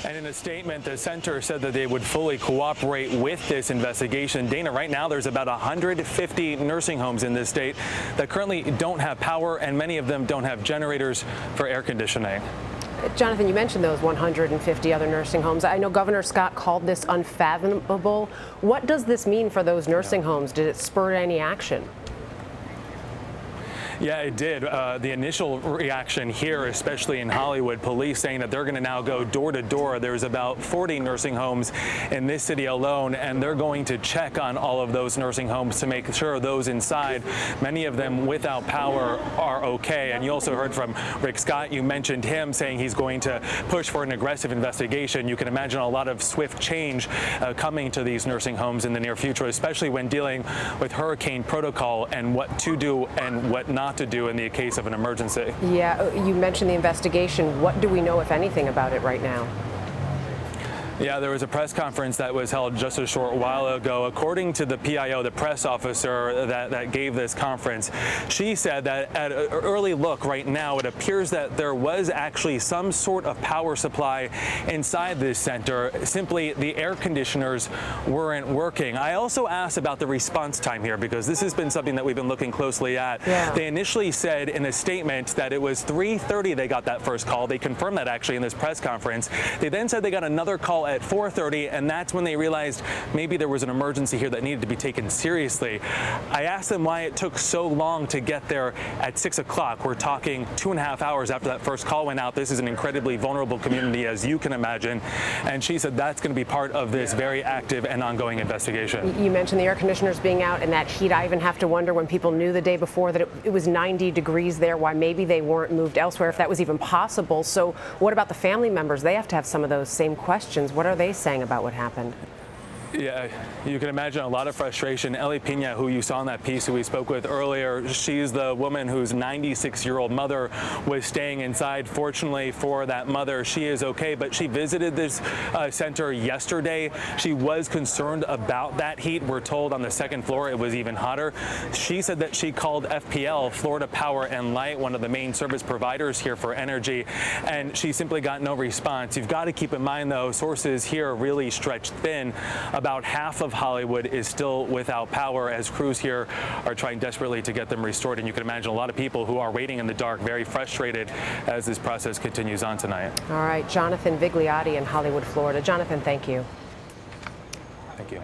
And in a statement, the center said that they would fully cooperate with this investigation. Dana, right now there's about 150 nursing homes in this state that currently don't have power, and many of them don't have generators for air conditioning. Jonathan, you mentioned those 150 other nursing homes. I know Governor Scott called this unfathomable. What does this mean for those nursing homes? Did it spur any action? Yeah, it did. The initial reaction here, especially in Hollywood, police saying that they're going to now go door to door. There's about 40 nursing homes in this city alone, and they're going to check on all of those nursing homes to make sure those inside, many of them without power, are okay. And you also heard from Rick Scott. You mentioned him saying he's going to push for an aggressive investigation. You can imagine a lot of swift change coming to these nursing homes in the near future, especially when dealing with hurricane protocol and what to do and what not to do in the case of an emergency. Yeah, you mentioned the investigation. What do we know, if anything, about it right now? Yeah, there was a press conference that was held just a short while ago. According to the PIO, the press officer that gave this conference, she said that at an early look right now, it appears that there was actually some sort of power supply inside this center. Simply, the air conditioners weren't working. I also asked about the response time here, because this has been something that we've been looking closely at. Yeah. They initially said in a statement that it was 3:30 they got that first call. They confirmed that actually in this press conference. They then said they got another call at 4:30, and that's when they realized maybe there was an emergency here that needed to be taken seriously. I asked them why it took so long to get there at 6 o'clock. We're talking 2.5 hours after that first call went out. This is an incredibly vulnerable community, as you can imagine. And she said that's going to be part of this very active and ongoing investigation. You mentioned the air conditioners being out and that heat. I even have to wonder, when people knew the day before that it was 90 degrees there, why maybe they weren't moved elsewhere, if that was even possible. So what about the family members? They have to have some of those same questions. What are they saying about what happened? Yeah, you can imagine a lot of frustration. Ellie Pina, who you saw in that piece who we spoke with earlier, she's the woman whose 96-year-old mother was staying inside. Fortunately for that mother, she is okay, but she visited this center yesterday. She was concerned about that heat. We're told on the second floor it was even hotter. She said that she called FPL, Florida Power and Light, one of the main service providers here for energy, and she simply got no response. You've got to keep in mind, though, sources here really stretched thin. About half of Hollywood is still without power, as crews here are trying desperately to get them restored. And you can imagine a lot of people who are waiting in the dark, very frustrated as this process continues on tonight. All right, Jonathan Vigliotti in Hollywood, Florida. Jonathan, thank you. Thank you.